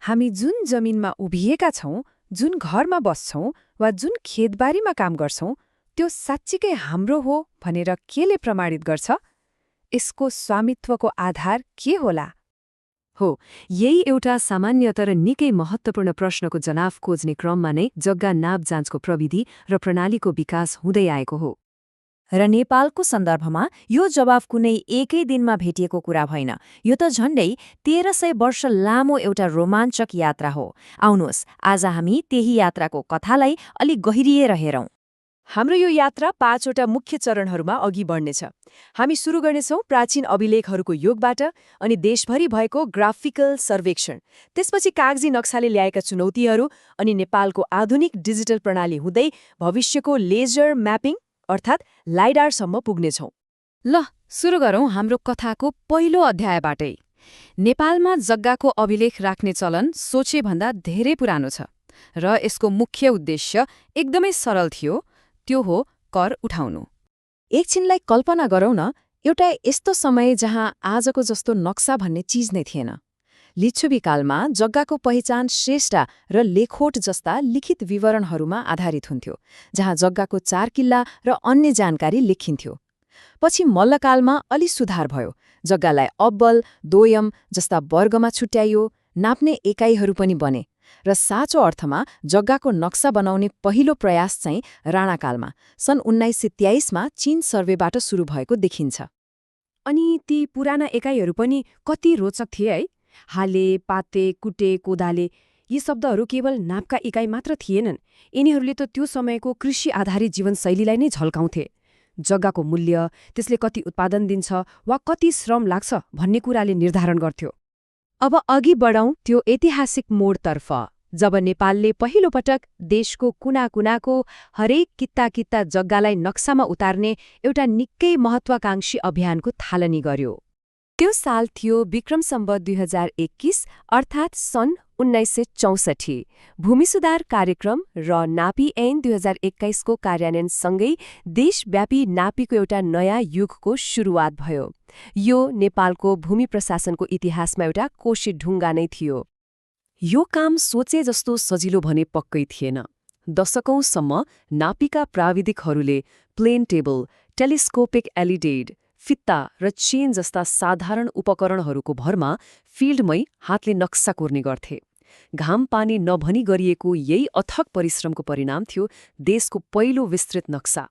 हामी जुन जमिनमा उभिएका छौं, जुन घरमा बस्छौं वा जुन खेतबारीमा काम गर्छौं, त्यो साँच्चीकै हाम्रो हो भनेर केले प्रमाणित गर्छ? यसको स्वामित्वको आधार के होला? हो, यही एउटा सामान्य तर निकै महत्त्वपूर्ण प्रश्नको जवाफ खोज्ने क्रममा नै जग्गा नाप जाँचको प्रविधि र प्रणालीको विकास हुँदै आएको हो। र नेपालको सन्दर्भमा यो जवाफ कुनै एकै दिनमा भेटिएको कुरा भएन। यो त झण्डै 1300 वर्ष लामो एउटा रोमाञ्चक यात्रा हो। आउनुहोस्, आज हामी त्यही यात्राको कथालाई अलि गहिरिएर हेरौं। हाम्रो यो यात्रा 5वटा मुख्य चरणहरूमा अघि बढ्नेछ। हामी सुरु गर्नेछौं प्राचीन अभिलेखहरूको युगबाट, अनि देशभरि भएको ग्राफिकल सर्वेक्षण, त्यसपछि कागजी नक्साले ल्याएका चुनौतीहरू, अनि नेपालको आधुनिक डिजिटल प्रणाली हुँदै भविष्यको लेजर म्यापिङ अर्थात् लाइडारसम्म पुग्नेछौं। ल, सुरु गरौं हाम्रो कथाको पहिलो अध्यायबाटै। नेपालमा जग्गाको अभिलेख राख्ने चलन सोचेभन्दा धेरै पुरानो छ, र यसको मुख्य उद्देश्य एकदमै सरल थियो, त्यो हो कर उठाउनु। एकछिनलाई कल्पना गरौँ न, एउटा यस्तो समय जहाँ आजको जस्तो नक्सा भन्ने चिज नै थिएन। लिच्छवीकालमा जग्गाको पहिचान श्रेष्ठ र लेखोट जस्ता लिखित विवरणहरूमा आधारित हुन्थ्यो, जहाँ जग्गाको 4 किल्ला र अन्य जानकारी लेखिन्थ्यो। पछि मल्लकालमा अलि सुधार भयो, जग्गालाई अब्बल, दोयम जस्ता वर्गमा छुट्याइयो, नाप्ने एकाइहरू पनि बने, र साँचो अर्थमा जग्गाको नक्सा बनाउने पहिलो प्रयास चाहिँ राणाकालमा सन् 1923मा चीन सर्वेबाट सुरु भएको देखिन्छ। अनि ती पुराना एकाइहरू पनि कति रोचक थिए है। हाले, पाते, कुटे, कोदाले यी शब्दहरू केवल नापका इकाइ मात्र थिएनन्। यिनीहरूले त त्यो समयको कृषि आधारित जीवनशैलीलाई नै झल्काउँथे। जग्गाको मूल्य, त्यसले कति उत्पादन दिन्छ वा कति श्रम लाग्छ भन्ने कुराले निर्धारण गर्थ्यो। अब अघि बढौं त्यो ऐतिहासिक मोडतर्फ, जब नेपालले पहिलोपटक देशको कुना-कुनाको हरेक कित्ता जग्गालाई नक्सामा उतार्ने एउटा निकै महत्वाकांक्षी अभियानको थालनी गर्यो। त्यो साल थियो विक्रम सम्वत 2021 अर्थात् सन् 1964। भूमि सुधार कार्यक्रम र नापी ऐन 2021 को कार्यान्वयनसँगै देशव्यापी नापीको एउटा नयाँ युगको सुरुवात भयो। यो नेपालको भूमि प्रशासनको इतिहासमा एउटा कोशी ढुङ्गा नै थियो। यो काम सोचे जस्तो सजिलो भने पक्कै थिएन। दशकौंसम्म नापीका प्राविधिकहरूले प्लेन टेबल, टेलिस्कोपिक एलिडेड, फित्ता र चेन जस्ता साधारण उपकरणहरूको भरमा फिल्डमै हातले नक्सा कोर्ने गर्थे। घाम पानी नभनी गरिएको यही अथक परिश्रमको परिणाम थियो देशको पहिलो विस्तृत नक्सा।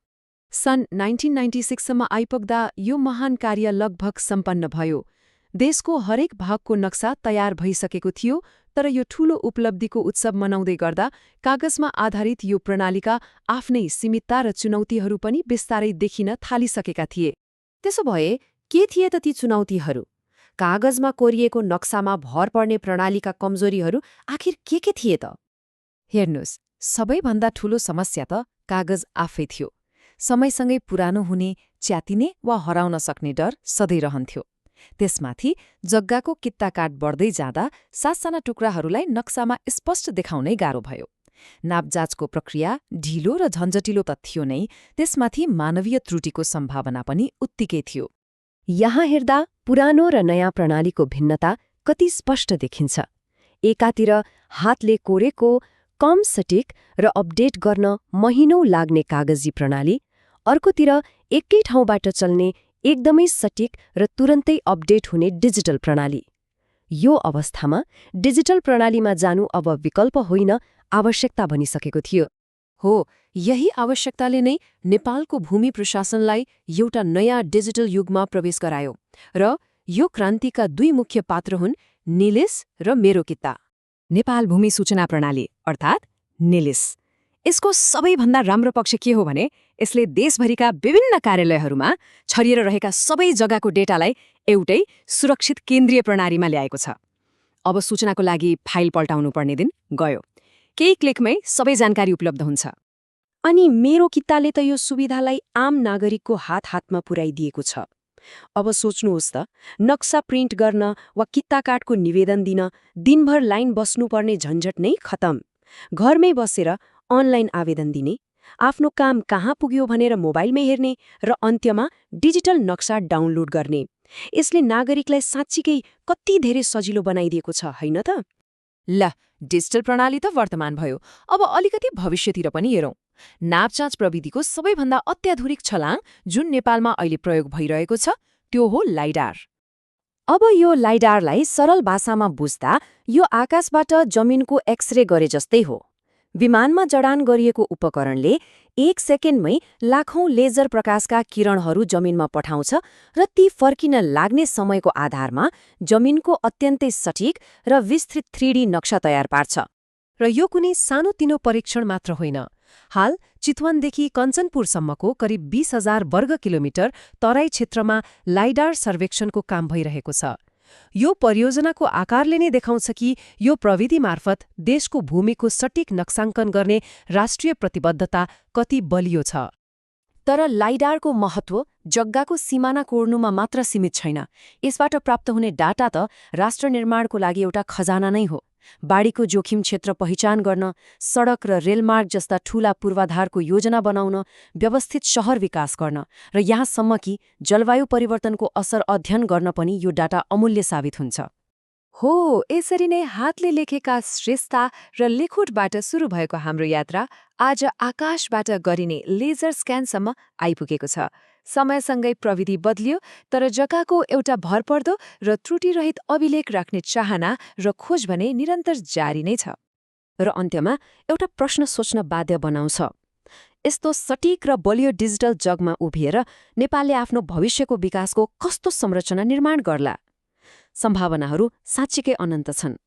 सन् 1996सम्म आइपुग्दा यो महान कार्य लगभग सम्पन्न भयो। देशको हरेक भागको नक्सा तयार भइसकेको थियो, तर यो ठूलो उपलब्धिको उत्सव मनाउँदै गर्दा कागजमा आधारित यो प्रणालीका आफ्नै सीमितता र चुनौतीहरू पनि बिस्तारै देखिन थालिसकेका थिए। त्यसो भए के थिए त ती चुनौतीहरू? कागजमा कोरिएको नक्सामा भर पर्ने प्रणालीका कमजोरीहरू आखिर के थिए त? हेर्नुहोस्, सबैभन्दा ठूलो समस्या त कागज आफै थियो। समयसँगै पुरानो हुने, च्यातिने वा हराउन सक्ने डर सधैँ रहन्थ्यो। त्यसमाथि जग्गाको कित्ताकाट बढ्दै जाँदा सासाना टुक्राहरूलाई नक्सामा स्पष्ट देखाउनै गाह्रो भयो। नापजाँचको प्रक्रिया ढिलो र झन्झटिलो त थियो नै, त्यसमाथि मानवीय त्रुटिको सम्भावना पनि उत्तिकै थियो। यहाँ हेर्दा पुरानो र नयाँ प्रणालीको भिन्नता कति स्पष्ट देखिन्छ। एकातिर हातले कोरेको, कम सटिक र अपडेट गर्न महिनौं लाग्ने कागजी प्रणाली, अर्कोतिर एकै ठाउँबाट चल्ने एकदमै सटिक र तुरन्तै अपडेट हुने डिजिटल प्रणाली। यो अवस्थामा डिजिटल प्रणालीमा जानु अब विकल्प होइन, आवश्यकता बनिसकेको थियो। हो, यही आवश्यकताले नै नेपालको भूमि प्रशासनलाई एउटा नयाँ डिजिटल युगमा प्रवेश गरायो। र यो क्रान्तिका 2 मुख्य पात्र हुन् निलिस र मेरो कित्ता। नेपाल भूमि सूचना प्रणाली अर्थात् निलिस। यसको सबैभन्दा राम्रो पक्ष के हो भने यसले देशभरिका विभिन्न कार्यालयहरूमा छरिएर रहेका सबै जग्गाको डेटालाई एउटै सुरक्षित केन्द्रीय प्रणालीमा ल्याएको छ। अब सूचनाको लागि फाइल पल्टाउनु पर्ने दिन गयो। केही क्लिकमै सबै जानकारी उपलब्ध हुन्छ। अनि मेरो कित्ताले त यो सुविधालाई आम नागरिकको हातमा पुर्याइदिएको छ। अब सोच्नुहोस् त, नक्सा प्रिन्ट गर्न वा कित्ताकाटको निवेदन दिन दिनभर लाइन बस्नुपर्ने झन्झट नै खतम। घरमै बसेर अनलाइन आवेदन दिने, आफ्नो काम कहाँ पुग्यो भनेर मोबाइलमै हेर्ने र अन्त्यमा डिजिटल नक्सा डाउनलोड गर्ने। यसले नागरिकलाई साँच्चीकै कति धेरै सजिलो बनाइदिएको छ, होइन त? ल डिजिटल प्रणाली त वर्तमान भयो, अब अलिकति भविष्यतिर पनि हेरौँ। नापजाँच प्रविधिको सबैभन्दा अत्याधुनिक छलाङ जुन नेपालमा अहिले प्रयोग भइरहेको छ त्यो हो लाइडार। अब यो लाइडारलाई सरल भाषामा बुझ्दा यो आकाशबाट जमिनको एक्सरे गरे जस्तै हो। विमानमा जडान गरिएको उपकरणले 1 सेकेन्डमै लाखौं लेजर प्रकाशका किरणहरू जमिनमा पठाउँछ र ती फर्किन लाग्ने समयको आधारमा जमिनको अत्यन्तै सठिक र विस्तृत 3D नक्सा तयार पार्छ। र यो कुनै सानोतिनो परीक्षण मात्र होइन। हाल चितवनदेखि कञ्चनपुरसम्मको करिब 20,000 वर्ग किलोमिटर तराई क्षेत्रमा लाइडार सर्वेक्षणको काम भइरहेको छ। यो परियोजनाको आकारले नै देखाउँछ कि यो प्रविधि मार्फत देशको भूमिको सटिक नक्साङ्कन गर्ने राष्ट्रिय प्रतिबद्धता कति बलियो छ। तर लाइडारको महत्व जग्गाको सिमाना कोर्नुमा मात्र सीमित छैन। यसबाट प्राप्त हुने डाटा त राष्ट्र निर्माणको लागि एउटा खजाना नै हो। बाढीको जोखिम क्षेत्र पहिचान गर्न, सडक र रेलमार्ग जस्ता ठूला पूर्वाधारको योजना बनाउन, व्यवस्थित शहर विकास गर्न र यहाँसम्म कि जलवायु परिवर्तनको असर अध्ययन गर्न पनि यो डाटा अमूल्य साबित हुन्छ। हो, यसरी नै हातले लेखेका श्रेष्ठता र लेखोटबाट सुरु भएको हाम्रो यात्रा आज आकाशबाट गरिने लेजर स्क्यानसम्म आइपुगेको छ। समयसँगै प्रविधि बदलियो, तर जग्गाको एउटा भरपर्दो र त्रुटिरहित अभिलेख राख्ने चाहना र खोज भने निरन्तर जारी नै छ। र अन्त्यमा एउटा प्रश्न सोच्न बाध्य बनाउँछ। यस्तो सटिक र बलियो डिजिटल जगमा उभिएर नेपालले आफ्नो भविष्यको विकासको कस्तो संरचना निर्माण गर्ला? सम्भावनाहरू साँच्चीकै अनन्त छन्।